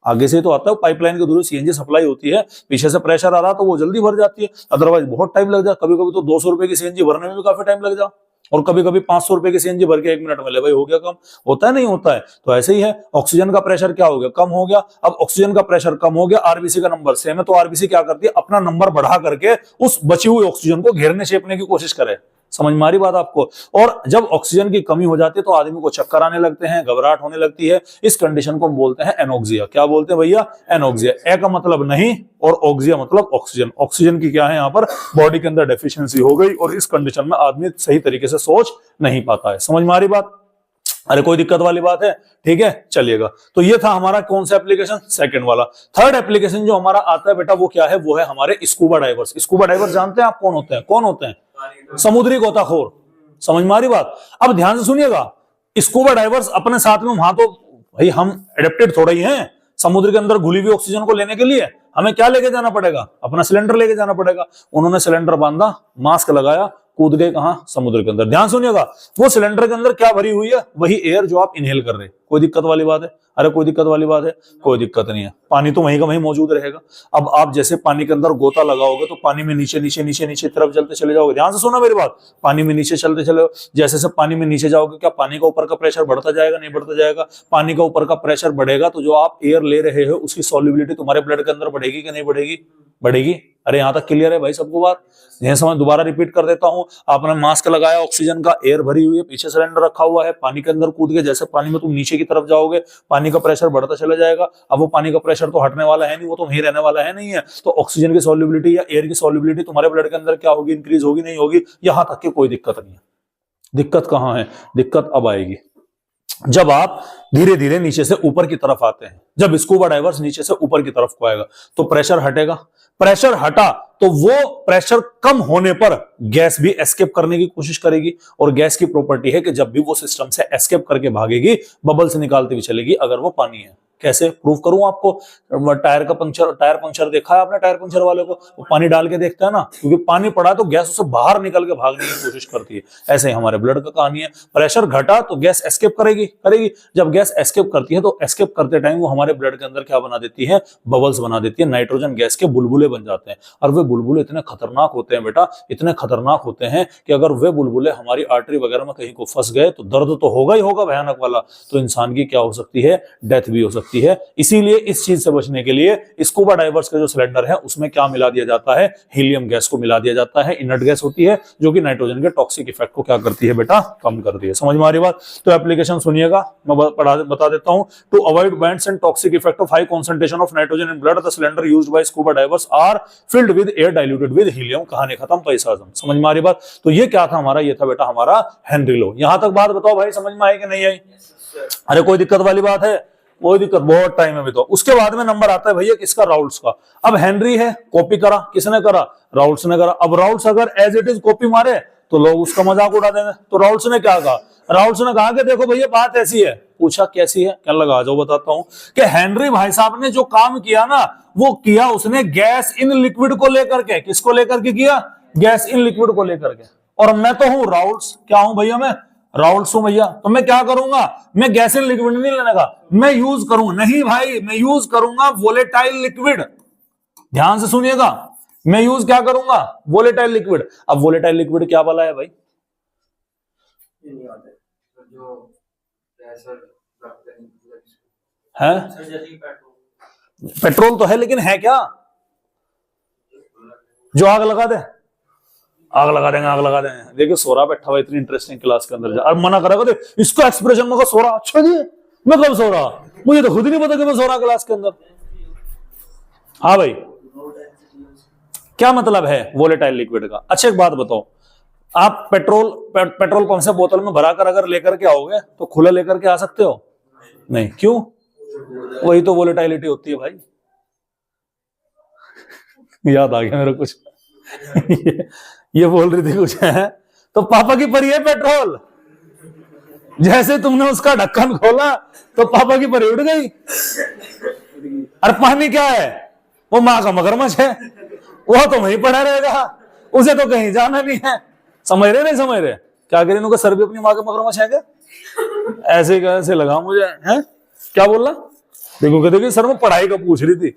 Speaker 1: आगे से तो आता है, पाइपलाइन के थ्रू सीएनजी सप्लाई होती है, पीछे से प्रेशर आ रहा तो वो जल्दी भर जाती है, अदरवाइज बहुत टाइम लग जाए। कभी कभी तो 200 रुपए की सीएनजी भरने में भी काफी टाइम लग जाए, और कभी कभी 500 रुपए की सीएनजी भर के 1 मिनट में ले भाई हो गया कम। होता है नहीं होता है, तो ऐसे ही है। ऑक्सीजन का प्रेशर क्या हो गया, कम हो गया। अब ऑक्सीजन का प्रेशर कम हो गया, आरबीसी का नंबर सेम है, तो आरबीसी क्या करती है, अपना नंबर बढ़ा करके उस बची हुई ऑक्सीजन को घेरने चेपने की कोशिश करे। समझ में आ रही बात आपको। और जब ऑक्सीजन की कमी हो जाती है तो आदमी को चक्कर आने लगते हैं, घबराहट होने लगती है। इस कंडीशन को हम बोलते हैं एनोक्सिया। क्या बोलते हैं भैया, एनोक्सिया। ए का मतलब नहीं और ऑक्सिया मतलब ऑक्सीजन। ऑक्सीजन की क्या है यहाँ पर, बॉडी के अंदर डेफिशिएंसी हो गई, और इस कंडीशन में आदमी सही तरीके से सोच नहीं पाता है। समझ में आ रही बात, अरे कोई दिक्कत वाली बात है, ठीक है चलिएगा। तो ये था हमारा कौन सा एप्लीकेशन, सेकंड वाला। थर्ड एप्लीकेशन जो हमारा आता है बेटा वो क्या है, वो है हमारे स्कूबा डाइवर्स। स्कूबा डाइवर्स जानते हैं आप कौन होते हैं, कौन होते हैं, समुद्री गोताखोर। समझ में आ रही बात। अब ध्यान से सुनिएगा, स्कूबा डाइवर्स अपने साथ में, वहां तो भाई हम एडेप्टेड थोड़ा ही हैं, समुद्र के अंदर घुली हुई ऑक्सीजन को लेने के लिए हमें क्या लेके जाना पड़ेगा, अपना सिलेंडर लेके जाना पड़ेगा। उन्होंने सिलेंडर बांधा, मास्क लगाया, कूद गए कहां, समुद्र के अंदर। ध्यान सुनिएगा, वो सिलेंडर के अंदर क्या भरी हुई है, वही एयर जो आप इनहेल कर रहे हैं। कोई दिक्कत वाली बात है, अरे कोई दिक्कत वाली बात है, कोई दिक्कत नहीं है। पानी तो वहीं का वहीं मौजूद रहेगा। अब आप जैसे पानी के अंदर गोता लगाओगे तो पानी में नीचे नीचे नीचे नीचे तरफ चलते चले जाओगे। ध्यान से सुना मेरी बात, पानी में नीचे चलते चले, जैसे से पानी में नीचे जाओगे क्या पानी का ऊपर का प्रेशर बढ़ता जाएगा, नहीं बढ़ता जाएगा। पानी का ऊपर का प्रेशर बढ़ेगा तो जो आप एयर ले रहे हो उसकी सॉल्युबिलिटी तुम्हारे ब्लड के अंदर बढ़ेगी कि नहीं बढ़ेगी, बढ़ेगी। अरे यहां तक क्लियर है भाई सबको बात, यह समझ, दोबारा रिपीट कर देता हूं। आपने मास्क लगाया, ऑक्सीजन का एयर भरी हुई है, पीछे सिलेंडर रखा हुआ है, पानी के अंदर कूद के जैसे पानी में तुम नीचे की तरफ जाओगे पानी का प्रेशर बढ़ता चला जाएगा। अब वो पानी का प्रेशर तो हटने वाला है नहीं, वो तो वहीं रहने वाला है नहीं है। तो ऑक्सीजन की सॉल्युबिलिटी या एयर की सॉल्युबिलिटी तुम्हारे ब्लड के अंदर क्या होगी, इंक्रीज होगी नहीं होगी। यहां तक कि कोई दिक्कत नहीं है। दिक्कत कहां है, दिक्कत अब आएगी जब आप धीरे धीरे नीचे से ऊपर की तरफ आते हैं। जब स्कूबा डाइवर्स नीचे से ऊपर की तरफ को आएगा तो प्रेशर हटेगा, प्रेशर हटा तो वो प्रेशर कम होने पर गैस भी एस्केप करने की कोशिश करेगी। और गैस की प्रॉपर्टी है कि जब भी वो सिस्टम से एस्केप करके भागेगी बबल से निकालती हुई चलेगी, अगर वो पानी है। कैसे प्रूव करूं आपको, टायर पंक्चर देखा है आपने, टायर पंक्चर वाले को वो पानी डाल के देखता है ना, क्योंकि पानी पड़ा तो गैस उसे बाहर निकल के भागने की कोशिश करती है। ऐसे ही हमारे ब्लड का कहानी है, प्रेशर घटा तो गैस एस्केप करेगी। जब गैस एस्केप करती है तो एस्केप करते टाइम वो हमारे ब्लड के अंदर क्या बना देती है, बबल्स बना देती है, नाइट्रोजन गैस के बुलबुले बन जाते हैं। और वे बुलबुले इतने खतरनाक होते हैं बेटा, इतने खतरनाक होते हैं कि अगर वे बुलबुले हमारी आर्टरी वगैरह में कहीं को फंस गए तो दर्द तो होगा ही होगा भयानक वाला, तो इंसान की क्या हो सकती है, डेथ भी हो सकती है। इसीलिए इस चीज से बचने के लिए स्कूबा डाइवर्स का जो सिलेंडर है उसमें क्या मिला दिया जाता है, हीलियम गैस को मिला दिया जाता है। इनर्ट गैस होती है जो कि नाइट्रोजन के टॉक्सिक इफेक्ट को क्या करती है बेटा, कम करती है। समझ में आ रही बात। तो एप्लीकेशन सुनिएगा, मैं बता देता हूं। To avoid bends and toxic effect of high concentration of nitrogen in blood, the cylinder used by scuba divers are filled with air diluted with helium. कहानी खत्म, पैसा आजम। समझ में आ रही बात। तो ये क्या था हमारा, ये था बेटा हमारा हेनरी लॉ। यहां तक बात बताओ भाई, समझ में आई कि नहीं आई। अरे कोई दिक्कत वाली बात है, कोई दिक्कत, बहुत टाइम है भी। तो उसके बाद में नंबर आता है भैया किसका, राउल्ट्स का। अब हेनरी है, कॉपी करा, किसने करा, राउल्ट्स ने करा। अब राउल्ट्स अगर एज इट इज कॉपी मारे तो लोग उसका मजाक उड़ा देंगे। तो राउल्ट्स ने क्या कहा, राउल्ट्स ने कहा कि देखो भैया बात ऐसी है। पूछा कैसी है, क्या लगा, जाओ बताता हूं। कि हेनरी भाई साहब ने जो काम किया ना, वो किया उसने गैस इन लिक्विड को लेकर के। किसको लेकर के किया, गैस इन लिक्विड को लेकर के। और मैं तो हूं राउल्ट्स, क्या हूं भैया, मैं राउल्ट्स हूं भैया। तो मैं क्या करूंगा, मैं गैस इन लिक्विड नहीं लेने का, मैं यूज करूंगा, नहीं भाई मैं यूज करूंगा वोलेटाइल लिक्विड। ध्यान से सुनिएगा, मैं यूज क्या करूंगा, वोलेटाइल लिक्विड। अब वोलेटाइल लिक्विड क्या वाला है भाई, है पेट्रोल तो है, लेकिन है क्या, जो आग लगा दे, आग लगा देंगे, आग लगा देंगे। देखिए सोरा बैठा हुआ इतनी इंटरेस्टिंग क्लास के अंदर जा, और मना करेगा तो इसको एक्सप्रेशन में सोरा, अच्छा जी मैं कब सो रहा, मुझे तो खुद ही नहीं पता कि मैं सो रहा क्लास के अंदर। हाँ भाई, क्या मतलब है वोलेटाइल लिक्विड का? अच्छा एक बात बताओ, आप पेट्रोल पंप से बोतल में भरा कर अगर लेकर के आओगे तो खुला लेकर के आ सकते हो? नहीं। क्यों? वही तो वोलेटाइलिटी होती है भाई। याद आ गया मेरा कुछ। ये बोल रही थी कुछ है, तो पापा की परी है पेट्रोल। जैसे तुमने उसका ढक्कन खोला तो पापा की परी उड़ गई। और पानी क्या है? वो माँ का मगरमच्छ है, वो तो वहीं पड़ा रहेगा, उसे तो कहीं जाना नहीं है। समझ रहे नहीं समझ रहे? क्या करें, उनका सर भी अपनी माँ का मगरमच्छ है क्या? ऐसे कैसे लगा मुझे है? क्या बोल रहा? देखो देखिए सर, वो पढ़ाई का पूछ रही थी।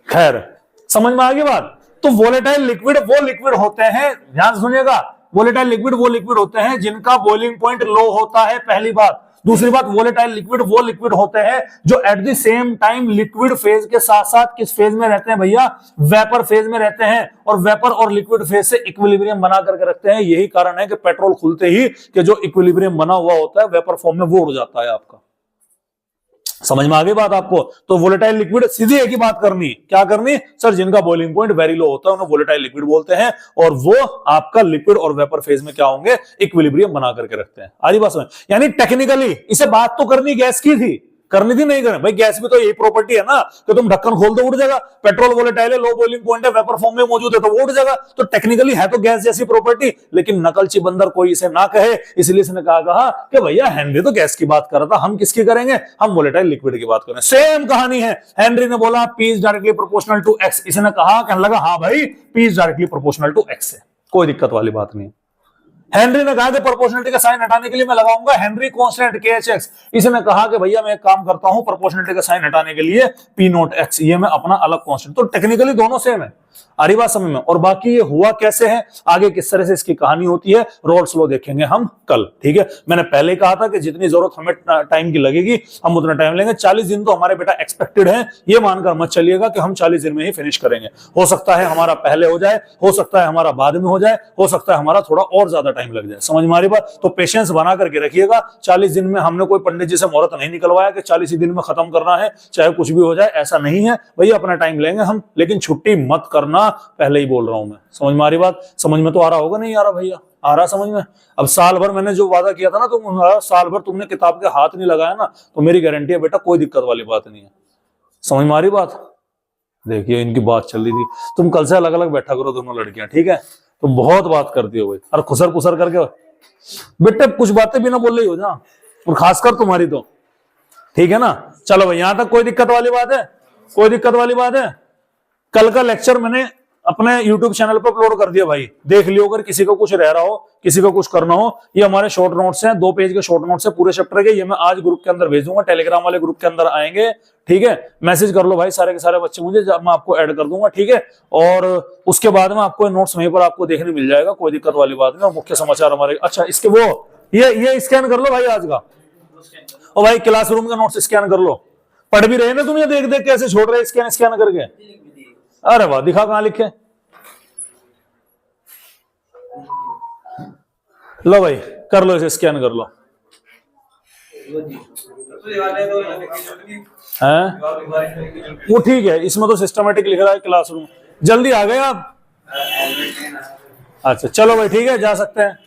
Speaker 1: खैर, समझ में आ गई बात। तो वोलेटाइल लिक्विड वो लिक्विड होते हैं, ध्यान सुनिएगा, वोलेटाइल लिक्विड वो लिक्विड होते हैं जिनका बॉइलिंग पॉइंट लो होता है, पहली बात। दूसरी बात, वोलेटाइल लिक्विड वो लिक्विड होते हैं जो at the same time liquid phase के साथ साथ किस फेज में रहते हैं भैया? वेपर फेज में रहते हैं। और वेपर और लिक्विड फेज से इक्विलिब्रियम बना करके रखते हैं। यही कारण है कि पेट्रोल खुलते ही कि जो इक्विलिब्रियम बना हुआ होता है वेपर फॉर्म में वो उड़ जाता है आपका। समझ में आ गई बात आपको? तो वोलेटाइल लिक्विड सीधी एक ही बात करनी, क्या करनी सर? जिनका बॉइलिंग पॉइंट वेरी लो होता है उन्हें वोलेटाइल लिक्विड बोलते हैं, और वो आपका लिक्विड और वेपर फेज में क्या होंगे? इक्विलिब्रियम बना करके रखते हैं। आरी बात समझ? यानी टेक्निकली इसे बात तो करनी गैस की थी, करनी थी नहीं करनी भाई? गैस में तो यही प्रॉपर्टी है ना कि तुम ढक्कन खोल दो उड़ जाएगा। पेट्रोल वोलेटाइल है, लो बॉइलिंग पॉइंट है, वेपर फॉर्म में मौजूद है तो वो उड़ जाएगा। तो टेक्निकली है तो गैस जैसी प्रॉपर्टी, लेकिन नकलची बंदर कोई इसे ना कहे, इसलिए इसने कहा कि भैया हेनरी तो गैस की बात कर रहा था, हम किसकी करेंगे? हम वोलेटाइल लिक्विड की बात करें। सेम कहानी है। हेनरी ने बोला P is directly proportional to X, इसने कहा, कहने लगा हाँ भाई P is directly proportional to X है, कोई दिक्कत वाली बात नहीं। हेनरी ने कहा कि प्रोपोर्शनलिटी का साइन हटाने के लिए मैं लगाऊंगा हेनरी कांस्टेंट KHX। इसने कहा कि भैया मैं एक काम करता हूं, प्रोपोर्शनलिटी का साइन हटाने के लिए P0x, ये मैं अपना अलग कांस्टेंट। तो टेक्निकली दोनों सेम है। आ रही बात समझ में? और बाकी ये हुआ कैसे है, आगे किस तरह से इसकी कहानी होती है, रोल्स लॉ देखेंगे हम कल। ठीक है, मैंने पहले कहा था कि जितनी जरूरत हमें टाइम की लगेगी हम उतना टाइम लेंगे। 40 दिन तो हमारे बेटा एक्सपेक्टेड है, ये मानकर मत चलिएगा कि हम 40 दिन में ही फिनिश करेंगे। हो सकता है हमारा पहले हो जाए, हो सकता है हमारा बाद में हो जाए, हो सकता है हमारा थोड़ा और ज्यादा टाइम लग जाए। समझ में आ रही बात? तो पेशेंस बना करके रखिएगा। 40 दिन में हमने कोई पंडित जी से मुहूर्त नहीं निकलवाया कि 40 दिन में खत्म करना है, चाहे कुछ भी हो जाए, ऐसा नहीं है भैया। अपना टाइम लेंगे हम, लेकिन छुट्टी मत करना, पहले ही बोल रहा हूं मैं। समझ में आ रही बात? समझ में तो आ रहा होगा, नहीं आ रहा भैया? आ रहा समझ में? अब साल भर मैंने जो वादा किया था ना, तुम साल भर तुमने किताब के हाथ नहीं लगाया ना, तो मेरी गारंटी है बेटा कोई दिक्कत वाली बात नहीं है। समझ में आ रही बात? देखिए इनकी बात चल रही थी, तुम कल से अलग अलग बैठा करो दोनों लड़कियां, ठीक है? तुम बहुत बात करती हो भाई, और खुसर पुसर करके बेटे कुछ बातें भी ना बोल रही हो जा, और खासकर तुम्हारी तो, ठीक है ना? चलो भाई, यहां तक कोई दिक्कत वाली बात है? कोई दिक्कत वाली बात है? कल का लेक्चर मैंने अपने YouTube चैनल पर अपलोड कर दिया भाई, देख लियो। अगर किसी को कुछ रह रहा हो, किसी को कुछ करना हो, ये हमारे शॉर्ट नोट्स हैं, 2 पेज के शॉर्ट नोट्स हैं पूरे चैप्टर के। ये मैं आज ग्रुप के अंदर भेजूंगा, टेलीग्राम वाले ग्रुप के अंदर आएंगे, ठीक है? मैसेज कर लो भाई सारे के सारे बच्चे मुझे, जब मैं आपको ऐड कर दूंगा, ठीक है? और उसके बाद में आपको नोट्स वहीं पर आपको देखने मिल जाएगा, कोई दिक्कत वाली बात नहीं। मुख्य समाचार हमारे, अच्छा इसके वो ये स्कैन कर लो भाई आज का, और भाई क्लासरूम का नोट्स स्कैन कर लो। पढ़ भी रहे ना तुम, ये देख देख कैसे छोड़ रहे स्कैन करके। अरे वाह, दिखा कहां लिखे? लो भाई कर लो, इसे स्कैन कर लो। हैं? वो ठीक है, इसमें तो सिस्टमेटिक लिख रहा है क्लासरूम। जल्दी आ गए आप? अच्छा चलो भाई ठीक है, जा सकते हैं।